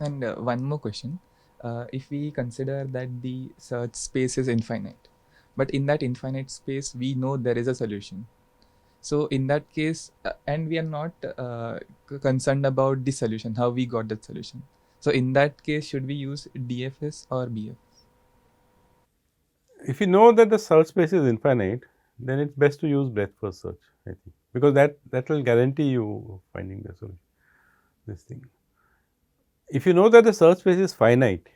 And one more question. If we consider that the search space is infinite, but in that infinite space, we know there is a solution. So in that case, and we are not concerned about the solution, how we got that solution. So in that case, should we use DFS or BF? If you know that the search space is infinite, then it's best to use breadth first search, I think, because that will guarantee you finding the solution. This thing. If you know that the search space is finite,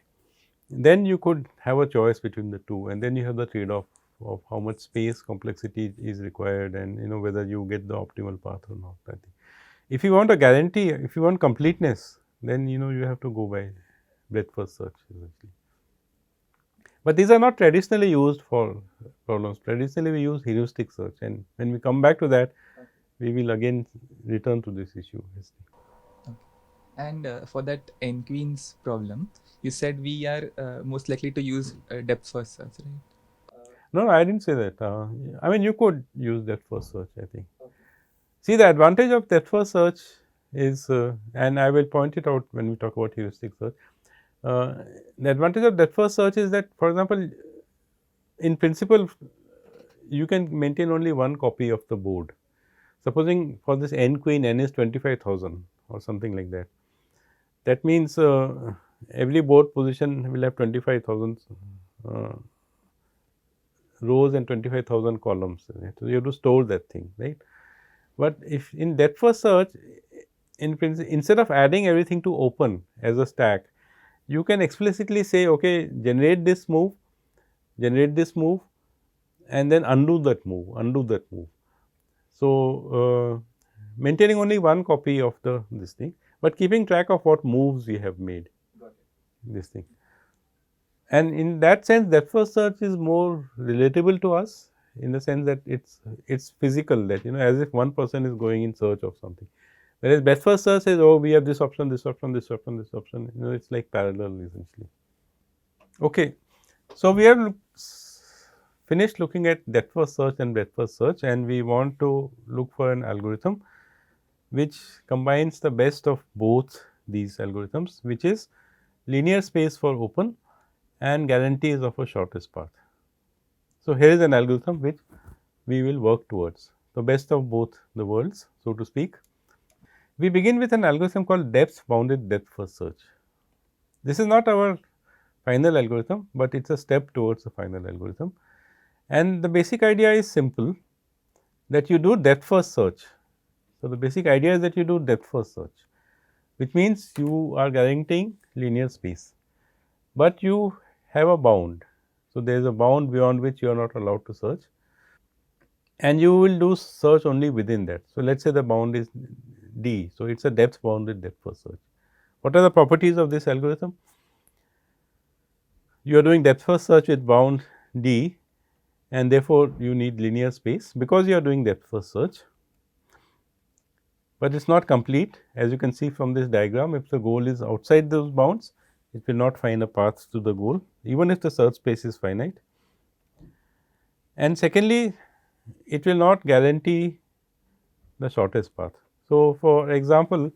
then you could have a choice between the two, and then you have the trade off of how much space complexity is required, and whether you get the optimal path or not. I think. If you want a guarantee, if you want completeness, then you have to go by breadth first search essentially. But these are not traditionally used for problems. Traditionally, we use heuristic search, and when we come back to that, we will again return to this issue. Okay. And for that n queens problem, you said we are most likely to use depth first search, right? No, I didn't say that. I mean, you could use depth first search, I think. See, the advantage of depth first search is, and I will point it out when we talk about heuristic search. Uh, the advantage of depth first search is that, for example, in principle, you can maintain only one copy of the board. Supposing for this n queen, n is 25,000 or something like that. That means every board position will have 25,000 uh, rows and 25,000 columns. So, you have to store that thing, right. But if in depth first search, instead of adding everything to open as a stack, you can explicitly say, okay, generate this move, and then undo that move. So, maintaining only one copy of this thing, but keeping track of what moves we have made. This thing. And in that sense, depth first search is more relatable to us in the sense that it's physical, that as if one person is going in search of something. Whereas breadth first search says, oh, we have this option, this option, this option, this option. It's like parallel essentially. Okay, so we have finished looking at depth first search and breadth first search, and we want to look for an algorithm which combines the best of both these algorithms, which is linear space for open and guarantees of a shortest path. So, here is an algorithm which we will work towards, the best of both the worlds, so to speak. We begin with an algorithm called depth bounded depth first search. This is not our final algorithm, but it is a step towards the final algorithm. And the basic idea is simple, that you do depth first search. So, the basic idea is that you do depth first search, which means you are guaranteeing linear space, but you have a bound. So, there is a bound beyond which you are not allowed to search, and you will do search only within that. So, let us say the bound is D. So, it is a depth bounded depth first search. What are the properties of this algorithm? You are doing depth first search with bound D, and therefore, you need linear space because you are doing depth first search, but it is not complete. As you can see from this diagram, if the goal is outside those bounds, it will not find a path to the goal, even if the search space is finite. And secondly, it will not guarantee the shortest path. So, for example,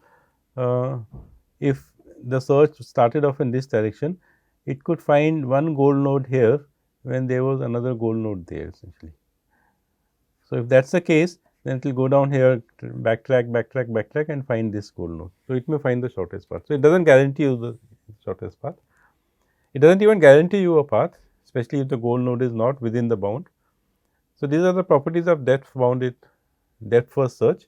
if the search started off in this direction, it could find one goal node here when there was another goal node there essentially. So, if that is the case, then it will go down here, backtrack and find this goal node. So, it may find the shortest path. So, it does not guarantee you the shortest path. It does not even guarantee you a path, especially if the goal node is not within the bound. So, these are the properties of depth bounded depth first search.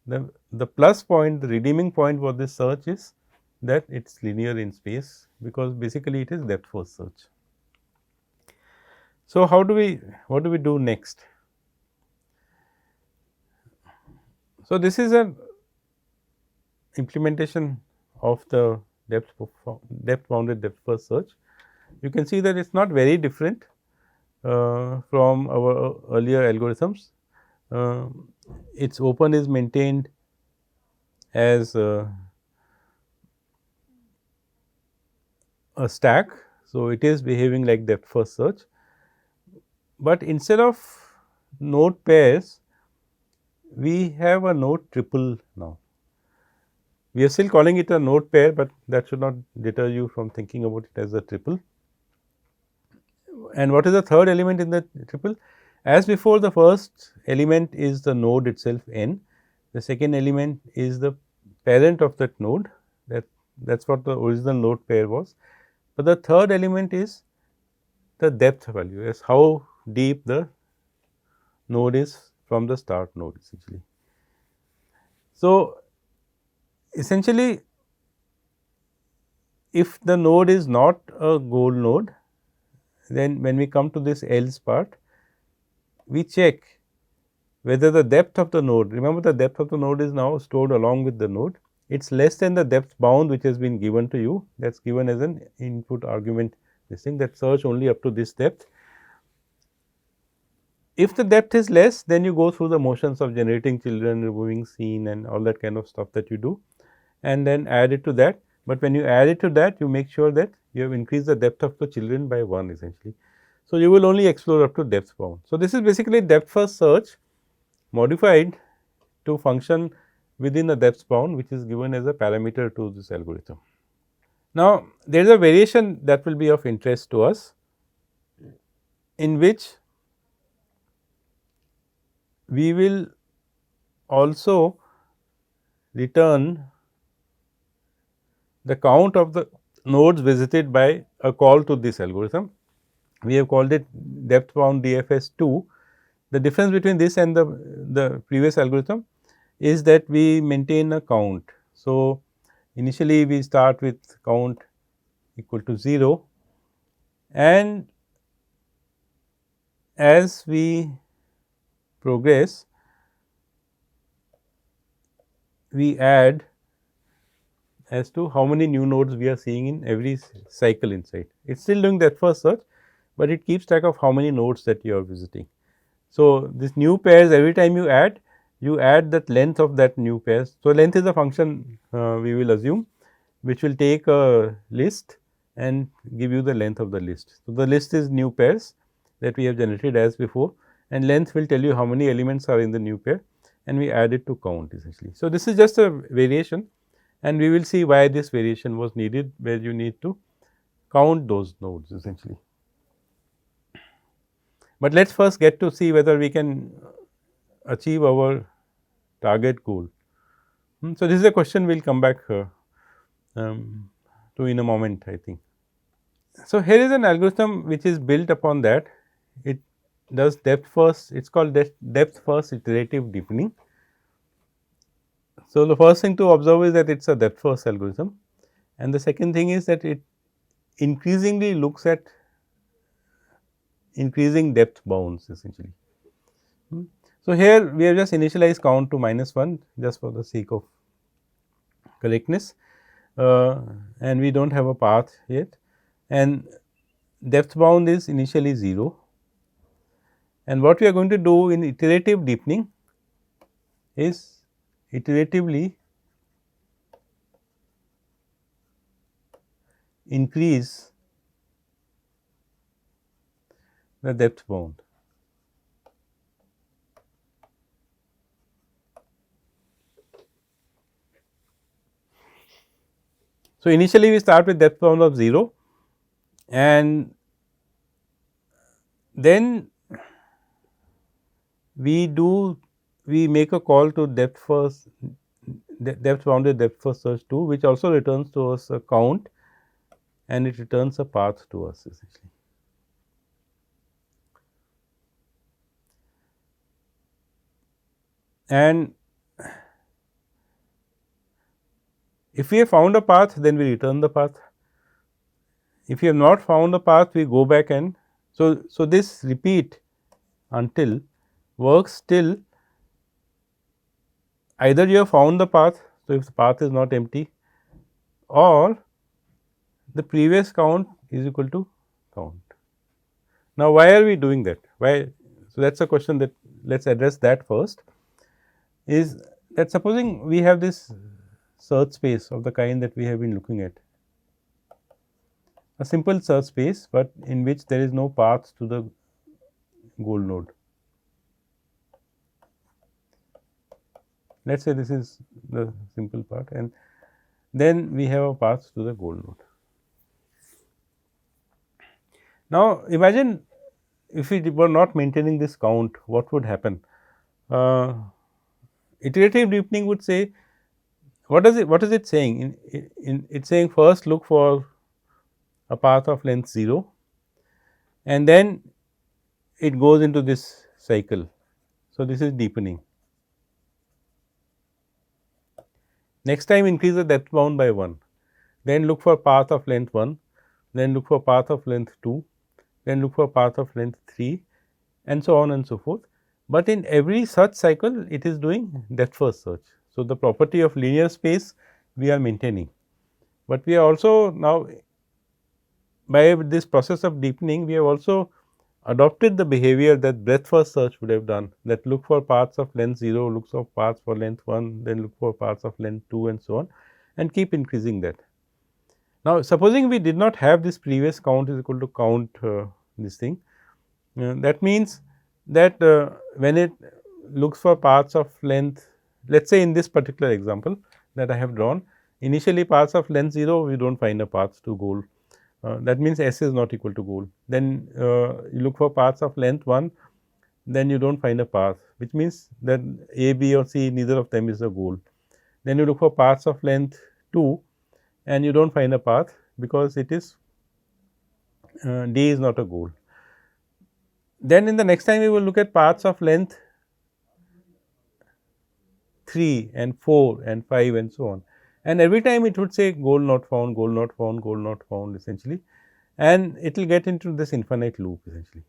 The plus point, the redeeming point for this search is that it is linear in space, because basically it is depth first search. So, what do we do next? So, this is an implementation of the depth bounded depth first search. You can see that it is not very different from our earlier algorithms. Its open is maintained as a stack. So, it is behaving like depth first search, but instead of node pairs, we have a node triple now. We are still calling it a node pair, but that should not deter you from thinking about it as a triple. And what is the third element in the triple? As before, the first element is the node itself n, the second element is the parent of that node, that is what the original node pair was. But the third element is the depth value, is how deep the node is from the start node essentially. So, essentially if the node is not a goal node, then when we come to this else part, we check whether the depth of the node, remember the depth of the node is now stored along with the node, it is less than the depth bound which has been given to you, that is given as an input argument, this thing that search only up to this depth. If the depth is less, then you go through the motions of generating children, removing scene and all that kind of stuff that you do, and then add it to that. But when you add it to that, you make sure that you have increased the depth of the children by 1 essentially. So, you will only explore up to depth bound. So, this is basically depth first search modified to function within a depth bound, which is given as a parameter to this algorithm. Now, there is a variation that will be of interest to us, in which we will also return the count of the nodes visited by a call to this algorithm. We have called it depth bound DFS 2. The difference between this and the previous algorithm is that we maintain a count. So, initially we start with count equal to 0, and as we progress we add as to how many new nodes we are seeing in every cycle inside. It is still doing that first search, but it keeps track of how many nodes that you are visiting. So, this new pairs, every time you add that length of that new pairs. So, length is a function we will assume, which will take a list and give you the length of the list. So, the list is new pairs that we have generated as before, and length will tell you how many elements are in the new pair, and we add it to count essentially. So, this is just a variation, and we will see why this variation was needed, where you need to count those nodes essentially. But let us first get to see whether we can achieve our target goal. So, this is a question we will come back to in a moment, I think. So, here is an algorithm which is built upon that. It does depth first, it is called depth first iterative deepening. So, the first thing to observe is that it is a depth first algorithm, and the second thing is that it increasingly looks at increasing depth bounds essentially. So, here we have just initialized count to -1 just for the sake of correctness, and we do not have a path yet, and depth bound is initially 0. And what we are going to do in iterative deepening is iteratively increase the depth bound. So, initially we start with depth bound of 0, and then we make a call to depth bounded depth first search 2, which also returns to us a count, and it returns a path to us essentially. And if we have found a path, then we return the path. If we have not found a path, we go back and so this repeat until works till either you have found the path. So, if the path is not empty, or the previous count is equal to count. Now, why are we doing that? Why? So, that is a question that let us address that first, is that supposing we have this search space of the kind that we have been looking at, a simple search space, but in which there is no path to the goal node. Let us say this is the simple part, and then we have a path to the goal node. Now, imagine if we were not maintaining this count, what would happen? Iterative deepening would say, what is it saying? It's saying first look for a path of length 0, and then it goes into this cycle. So, this is deepening. Next time increase the depth bound by 1, then look for path of length 1, then look for path of length 2, then look for path of length 3, and so on and so forth. But in every such cycle it is doing depth first search. So, the property of linear space we are maintaining, but we are also now, by this process of deepening, we have also adopted the behavior that breadth first search would have done, that look for paths of length 0, looks for paths for length 1, then look for paths of length 2, and so on, and keep increasing that. Now, supposing we did not have this previous count is equal to count this thing, that means that when it looks for paths of length, let us say in this particular example that I have drawn, initially paths of length 0, we do not find a path to goal. That means S is not equal to goal. Then you look for paths of length 1, then you do not find a path, which means that A, B or C, neither of them is a goal. Then you look for paths of length 2, and you do not find a path, because it is D is not a goal. Then in the next time we will look at paths of length 3 and 4 and 5 and so on, and every time it would say goal not found, goal not found, goal not found essentially, and it will get into this infinite loop essentially.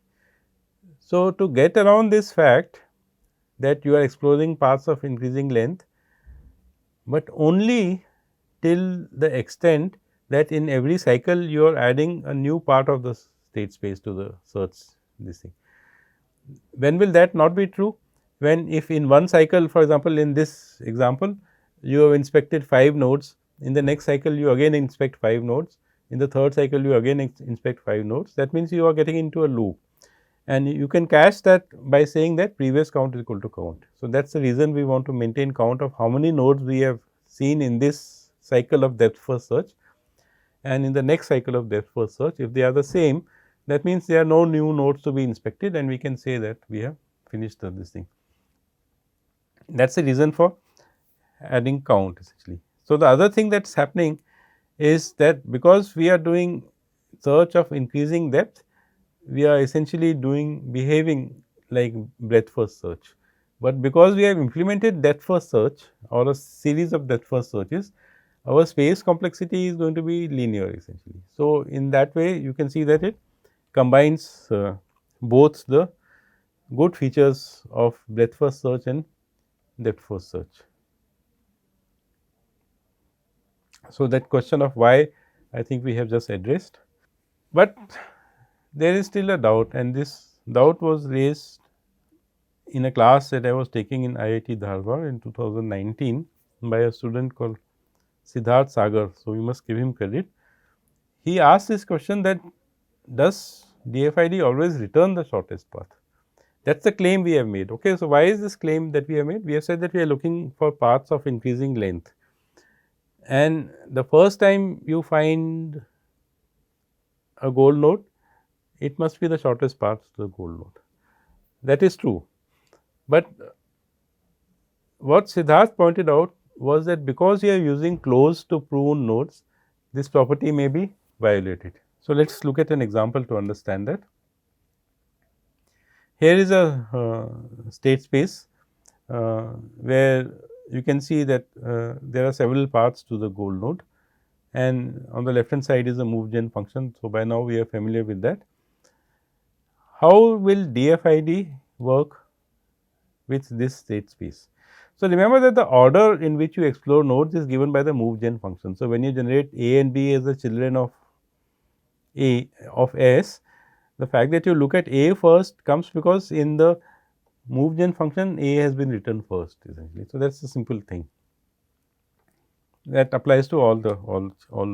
So, to get around this fact that you are exploring paths of increasing length, but only till the extent that in every cycle you are adding a new part of the state space to the search this thing. When will that not be true? When if in one cycle, for example, in this example you have inspected 5 nodes, in the next cycle you again inspect 5 nodes, in the third cycle you again inspect 5 nodes, that means you are getting into a loop, and you can catch that by saying that previous count is equal to count. So, that is the reason we want to maintain count of how many nodes we have seen in this cycle of depth first search, and in the next cycle of depth first search. If they are the same, that means there are no new nodes to be inspected, and we can say that we have finished this thing. That is the reason for adding count essentially. So, the other thing that is happening is that because we are doing search of increasing depth, we are essentially behaving like breadth first search, but because we have implemented depth first search or a series of depth first searches, our space complexity is going to be linear essentially. So, in that way you can see that it combines both the good features of breadth first search and depth first search. So, that question of why, I think we have just addressed, but there is still a doubt, and this doubt was raised in a class that I was taking in IIT Dharwad in 2019 by a student called Siddharth Sagar. So, we must give him credit. He asked this question that does DFID always return the shortest path? That is the claim we have made. Okay. So, why is this claim that we have made? We have said that we are looking for paths of increasing length, and the first time you find a goal node, it must be the shortest path to the goal node. That is true, but what Siddharth pointed out was that because you are using closed to proven nodes, this property may be violated. So, let us look at an example to understand that. Here is a state space where you can see that there are several paths to the goal node, and on the left hand side is a move gen function. So, by now we are familiar with that. How will DFID work with this state space? So, remember that the order in which you explore nodes is given by the move gen function. So, when you generate A and B as the children of S, the fact that you look at A first comes because in the move gen function A has been written first essentially. So, that is a simple thing that applies to all the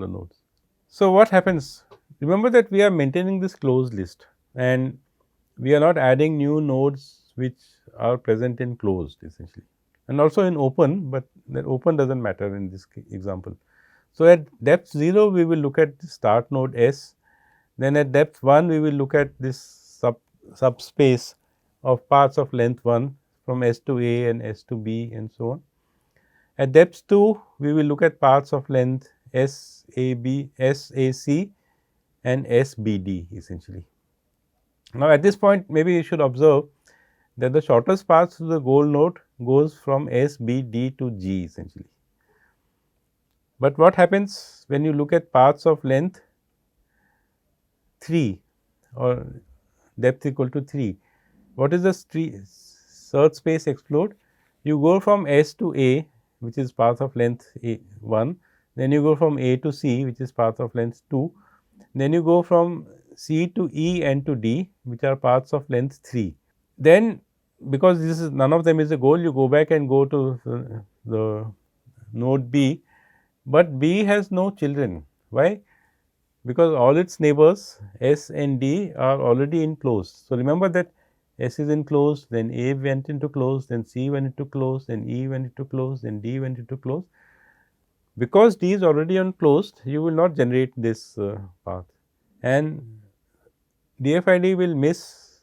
nodes. So, what happens? Remember that we are maintaining this closed list, and we are not adding new nodes which are present in closed essentially, and also in open, but that open does not matter in this example. So, at depth 0 we will look at the start node S, then at depth 1 we will look at this subspace of paths of length 1 from S to A and S to B and so on. At depth 2 we will look at paths of length S A B, S A C and S B D essentially. Now, at this point maybe you should observe that the shortest path to the goal node goes from S B D to G essentially. But what happens when you look at paths of length 3 or depth equal to 3? What is the search space explode? You go from S to A, which is path of length 1, then you go from A to C, which is path of length 2, then you go from C to E and to D, which are paths of length 3. Then, because this is none of them is a goal, you go back and go to the node B, but B has no children. Why? Because all its neighbors S and D are already in closed. So, remember that S is in closed, then A went into closed, then C went into closed, then E went into closed, then D went into closed. Because D is already on closed, you will not generate this path, and DFID will miss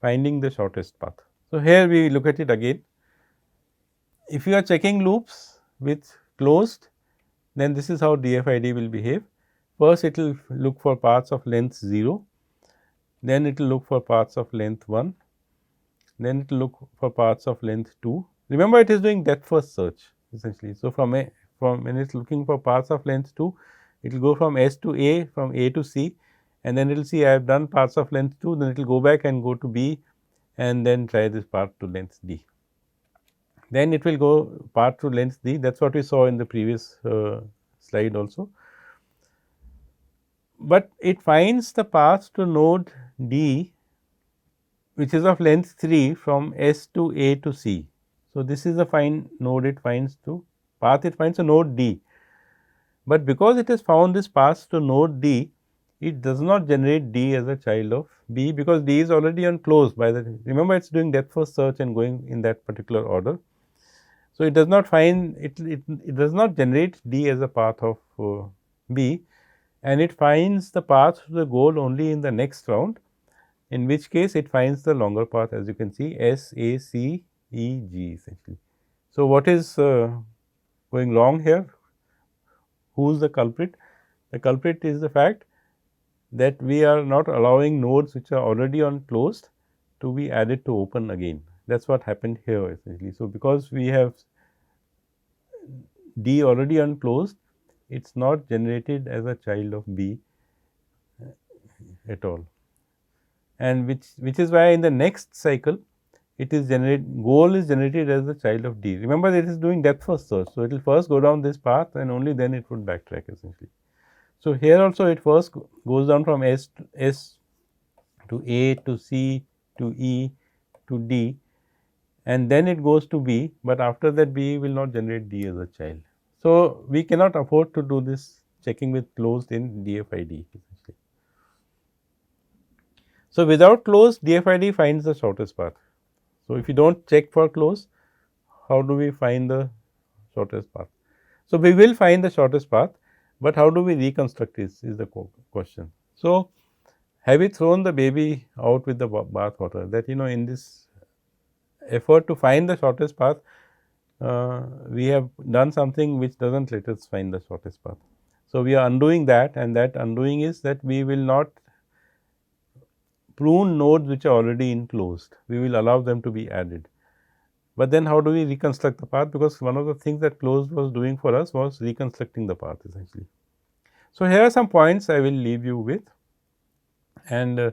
finding the shortest path. So, here we look at it again. If you are checking loops with closed, then this is how DFID will behave. First, it will look for paths of length 0, then it will look for paths of length 1, then it will look for paths of length 2. Remember, it is doing depth first search essentially. So, from when it is looking for paths of length 2, it will go from S to A, from A to C, and then it will see I have done paths of length 2, then it will go back and go to B and then try this path to length D. Then it will go path to length D, that is what we saw in the previous slide also. But it finds the path to node D, which is of length 3 from S to A to C. So, this is the node it finds to path it finds to node D, but because it has found this path to node D, it does not generate D as a child of B, because D is already on closed by the, remember it is doing depth first search and going in that particular order. So, it does not find it does not generate D as a path of B, and it finds the path to the goal only in the next round, in which case it finds the longer path, as you can see, S, A, C, E, G essentially. So, what is going wrong here? Who is the culprit? The culprit is the fact that we are not allowing nodes which are already on closed to be added to open again. That is what happened here essentially. So, because we have D already on closed, it is not generated as a child of B at all, and which is why in the next cycle it is goal is generated as the child of D. Remember, it is doing depth first search. So, it will first go down this path and only then it would backtrack essentially. So, here also it first goes down from S to A to C to E to D, and then it goes to B, but after that B will not generate D as a child. So, we cannot afford to do this checking with closed in DFID essentially. So, without closed, DFID finds the shortest path. So, if you do not check for close, how do we find the shortest path? So, we will find the shortest path, but how do we reconstruct this is the question. So, have we thrown the baby out with the bath water, that in this effort to find the shortest path, we have done something which does not let us find the shortest path. So, we are undoing that, and that undoing is that we will not prune nodes which are already enclosed, we will allow them to be added. But then how do we reconstruct the path, because one of the things that closed was doing for us was reconstructing the path essentially. So, here are some points I will leave you with, and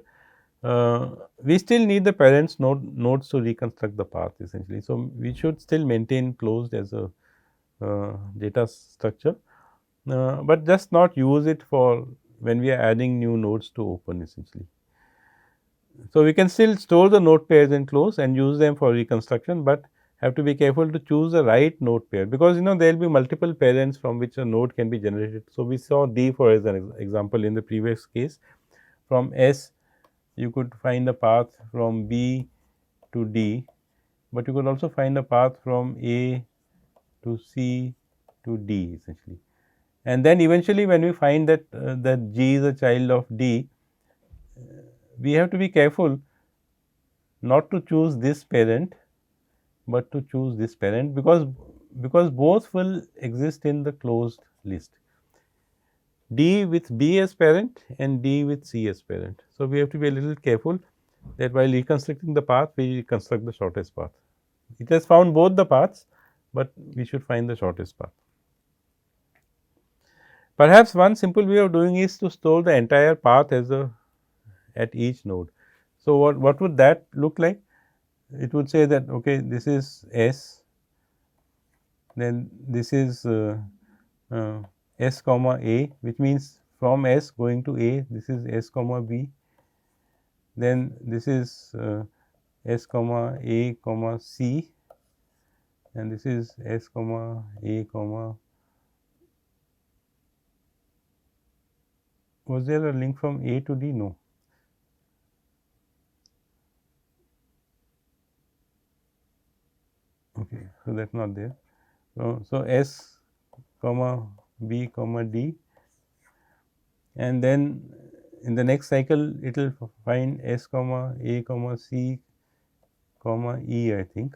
we still need the parents nodes to reconstruct the path essentially. So, we should still maintain closed as a data structure, but just not use it for when we are adding new nodes to open essentially. So, we can still store the node pairs in close and use them for reconstruction, but have to be careful to choose the right node pair, because there will be multiple parents from which a node can be generated. So, we saw D for as an example in the previous case. From S you could find a path from B to D, but you could also find a path from A to C to D essentially. And then eventually when we find that that G is a child of D, we have to be careful not to choose this parent, but to choose this parent, because both will exist in the closed list. D with B as parent and D with C as parent. So, we have to be a little careful that while reconstructing the path, we reconstruct the shortest path. It has found both the paths, but we should find the shortest path. Perhaps one simple way of doing is to store the entire path as a at each node. So, what would that look like? It would say that okay, this is S, then this is S comma A, which means from S going to A, this is S comma B, then this is S comma A comma C, and this is S comma A comma. Was there a link from A to D? No. Okay, so that's not there. So S comma B comma D, and then in the next cycle it will find S comma A comma C comma E, I think.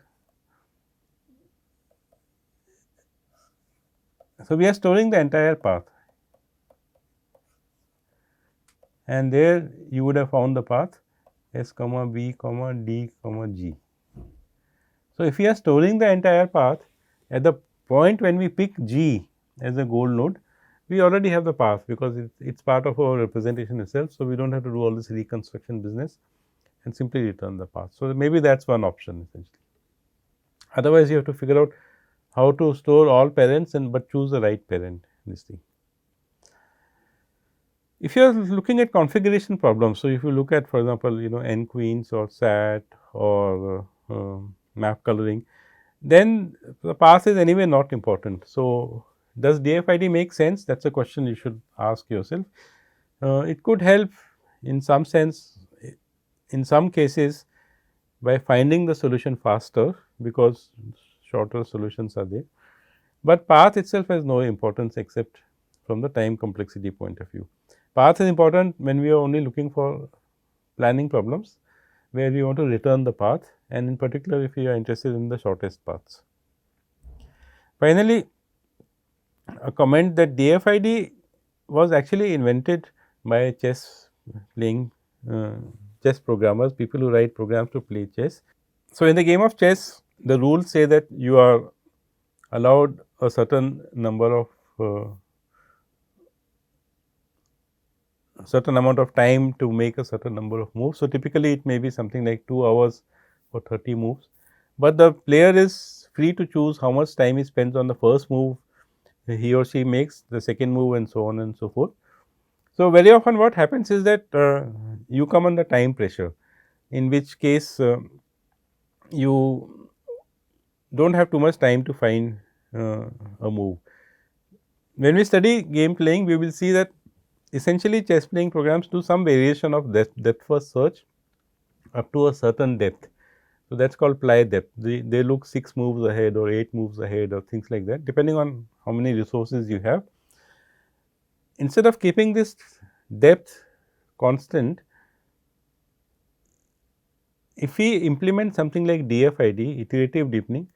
So, we are storing the entire path, and there you would have found the path S comma B comma D comma G. So, if we are storing the entire path, at the point when we pick G as a goal node, we already have the path, because it is part of our representation itself. So, we do not have to do all this reconstruction business and simply return the path. So, maybe that is one option essentially. Otherwise, you have to figure out how to store all parents and but choose the right parent in this thing. If you are looking at configuration problems, so if you look at, for example, n queens or SAT or map coloring, then the path is anyway not important. So, does DFID make sense? That is a question you should ask yourself. It could help in some sense, in some cases, by finding the solution faster, because shorter solutions are there, but path itself has no importance except from the time complexity point of view. Path is important when we are only looking for planning problems, where we want to return the path, and in particular if we are interested in the shortest paths. Finally, a comment that DFID was actually invented by chess playing chess programmers, people who write programs to play chess. So, in the game of chess, the rules say that you are allowed a certain number of certain amount of time to make a certain number of moves. So, typically it may be something like 2 hours for 30 moves, but the player is free to choose how much time he spends on the first move he or she makes, the second move, and so on and so forth. So, very often what happens is that you come under time pressure, in which case you do not have too much time to find a move. When we study game playing, we will see that essentially chess playing programs do some variation of depth first search up to a certain depth. So, that is called ply depth. They look 6 moves ahead or 8 moves ahead or things like that, depending on how many resources you have. Instead of keeping this depth constant, if we implement something like DFID, iterative deepening,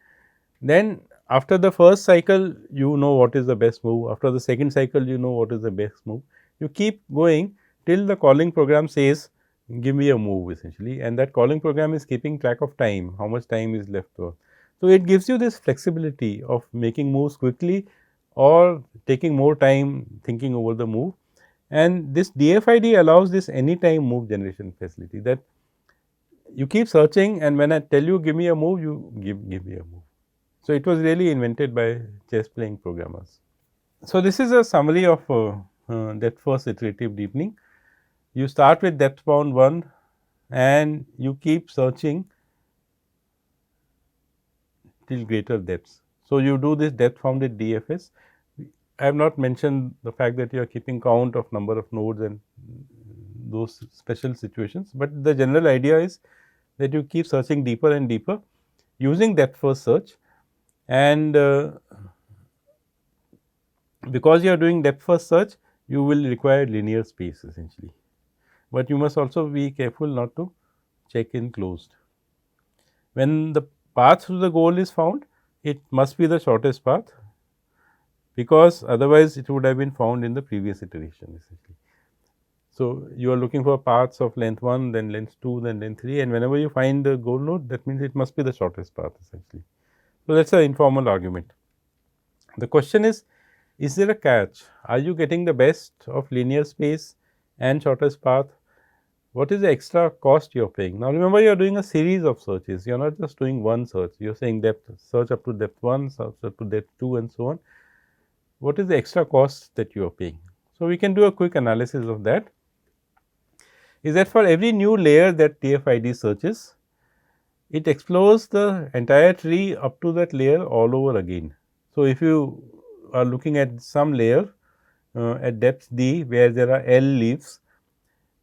then after the first cycle you know what is the best move, after the second cycle you know what is the best move. You keep going till the calling program says give me a move essentially, and that calling program is keeping track of time, how much time is left over. So, it gives you this flexibility of making moves quickly or taking more time thinking over the move, and this DFID allows this anytime move generation facility, that you keep searching, and when I tell you give me a move, you give me a move. So, it was really invented by chess playing programmers. So, this is a summary of depth first iterative deepening. You start with depth bound 1 and you keep searching till greater depths. So, you do this depth founded DFS. I have not mentioned the fact that you are keeping count of number of nodes and those special situations, but the general idea is that you keep searching deeper and deeper using depth first search, and because you are doing depth first search, you will require linear space essentially, but you must also be careful not to check in closed. When the path to the goal is found, it must be the shortest path, because otherwise it would have been found in the previous iteration essentially. So, you are looking for paths of length 1, then length 2, then length 3, and whenever you find the goal node, that means it must be the shortest path essentially. So, that is an informal argument. The question is there a catch? Are you getting the best of linear space and shortest path? What is the extra cost you are paying? Now, remember, you are doing a series of searches, you are not just doing one search, you are saying depth, search up to depth 1, search up to depth 2, and so on. What is the extra cost that you are paying? So, we can do a quick analysis of that. Is that for every new layer that DFID searches, it explores the entire tree up to that layer all over again. So, if you are looking at some layer at depth D where there are L leaves,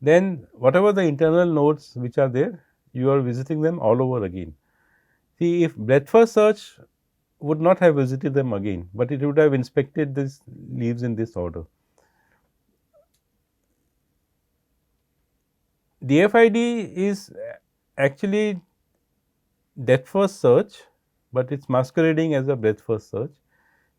then whatever the internal nodes which are there, you are visiting them all over again. See, if breadth first search would not have visited them again, but it would have inspected these leaves in this order. DFID is actually depth first search, but it is masquerading as a breadth first search,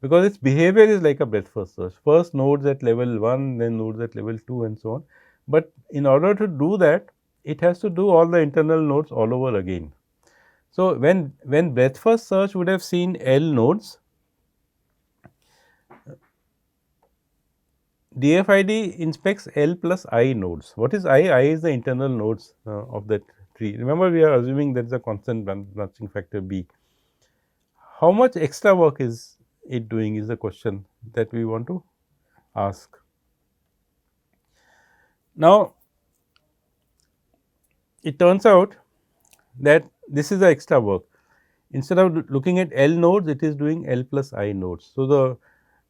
because its behavior is like a breadth first search. First nodes at level 1, then nodes at level 2, and so on. But in order to do that, it has to do all the internal nodes all over again. So, when breadth first search would have seen L nodes, DFID inspects L plus I nodes. What is I? I is the internal nodes of that tree. Remember, we are assuming that is a constant branching factor B. How much extra work is it doing is the question that we want to ask. Now, it turns out that this is the extra work. Instead of looking at L nodes, it is doing L plus I nodes. So, the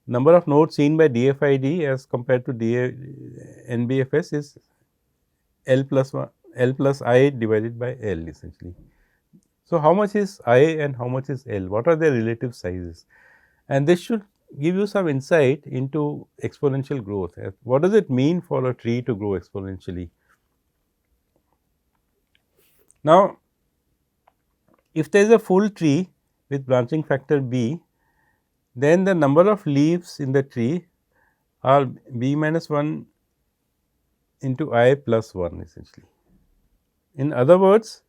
number of nodes seen by DFID as compared to NBFS is L plus I divided by L essentially. So, how much is I and how much is L? What are their relative sizes? And this should give you some insight into exponential growth. What does it mean for a tree to grow exponentially? Now, if there is a full tree with branching factor B, then the number of leaves in the tree are B minus 1 into I plus 1 essentially. In other words,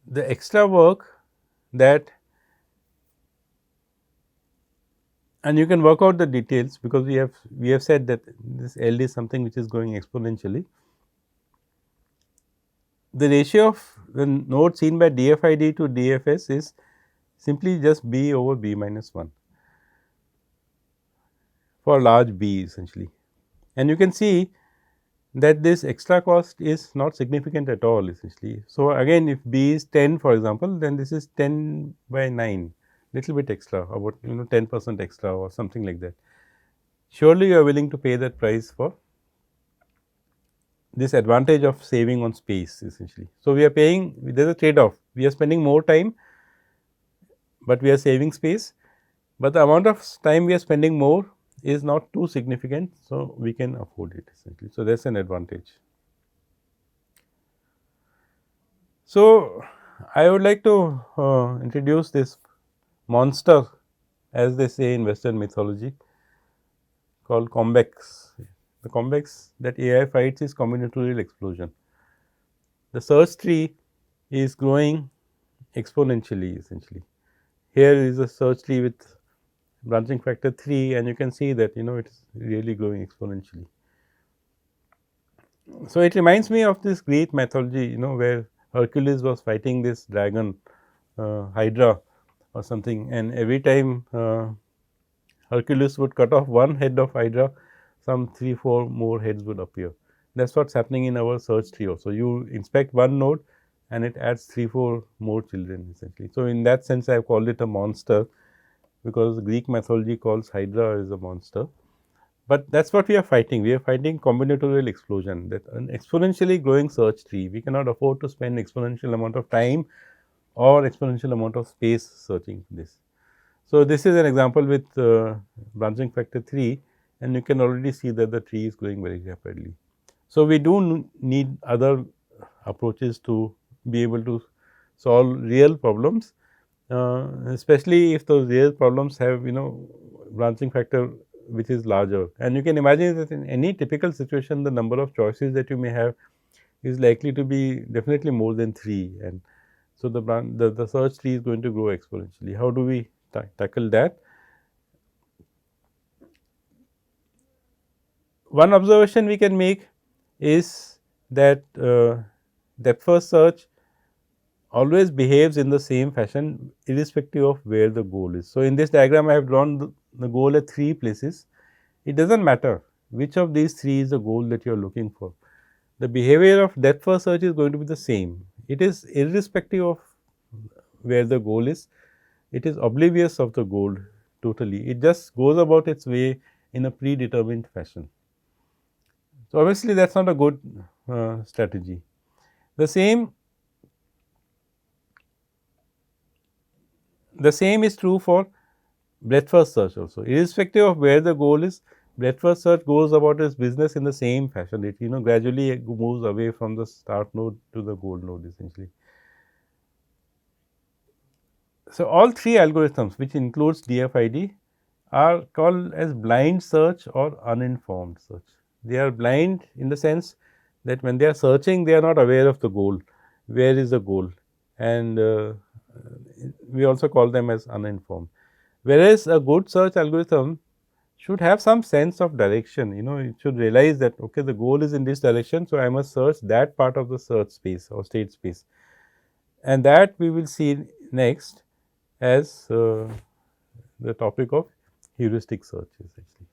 the extra work that, and you can work out the details, because we have said that this L is something which is going exponentially. The ratio of the node seen by DFID to DFS is simply just B over B minus 1 for large B essentially. And you can see that this extra cost is not significant at all essentially. So, again, if B is 10 for example, then this is 10 by 9, little bit extra, about 10% extra or something like that. Surely you are willing to pay that price for this advantage of saving on space essentially. So, we are paying, there is a trade off, we are spending more time, but we are saving space, but the amount of time we are spending more is not too significant. So, we can afford it essentially. So, that is an advantage. So, I would like to introduce this monster, as they say in Western mythology, called convex. The convex that AI fights is combinatorial explosion. The search tree is growing exponentially essentially. Here is a search tree with branching factor 3, and you can see that it is really growing exponentially. So, it reminds me of this Greek mythology, where Hercules was fighting this dragon Hydra or something, and every time Hercules would cut off one head of Hydra, some 3-4 more heads would appear. That is what is happening in our search tree also. You inspect one node and it adds 3-4 more children essentially. So, in that sense I have called it a monster, because Greek mythology calls Hydra as a monster. But that is what we are fighting. We are fighting combinatorial explosion, that an exponentially growing search tree. We cannot afford to spend exponential amount of time or exponential amount of space searching this. So, this is an example with branching factor 3, and you can already see that the tree is growing very rapidly. So, we do need other approaches to be able to solve real problems, especially if those real problems have branching factor which is larger. And you can imagine that in any typical situation, the number of choices that you may have is likely to be definitely more than 3, and so the search tree is going to grow exponentially. How do we tackle that? One observation we can make is that depth first search always behaves in the same fashion irrespective of where the goal is. So, in this diagram I have drawn the goal at 3 places. It does not matter which of these 3 is the goal that you are looking for. The behavior of depth first search is going to be the same. It is irrespective of where the goal is. It is oblivious of the goal totally. It just goes about its way in a predetermined fashion. So, obviously, that is not a good strategy. The same is true for breadth first search also. Irrespective of where the goal is, breadth first search goes about its business in the same fashion. It gradually moves away from the start node to the goal node essentially. So, all 3 algorithms which includes DFID are called as blind search or uninformed search. They are blind in the sense that when they are searching, they are not aware of the goal. Where is the goal? And we also call them as uninformed. Whereas, a good search algorithm should have some sense of direction. It should realize that okay, the goal is in this direction. So, I must search that part of the search space or state space, and that we will see next as the topic of heuristic search essentially.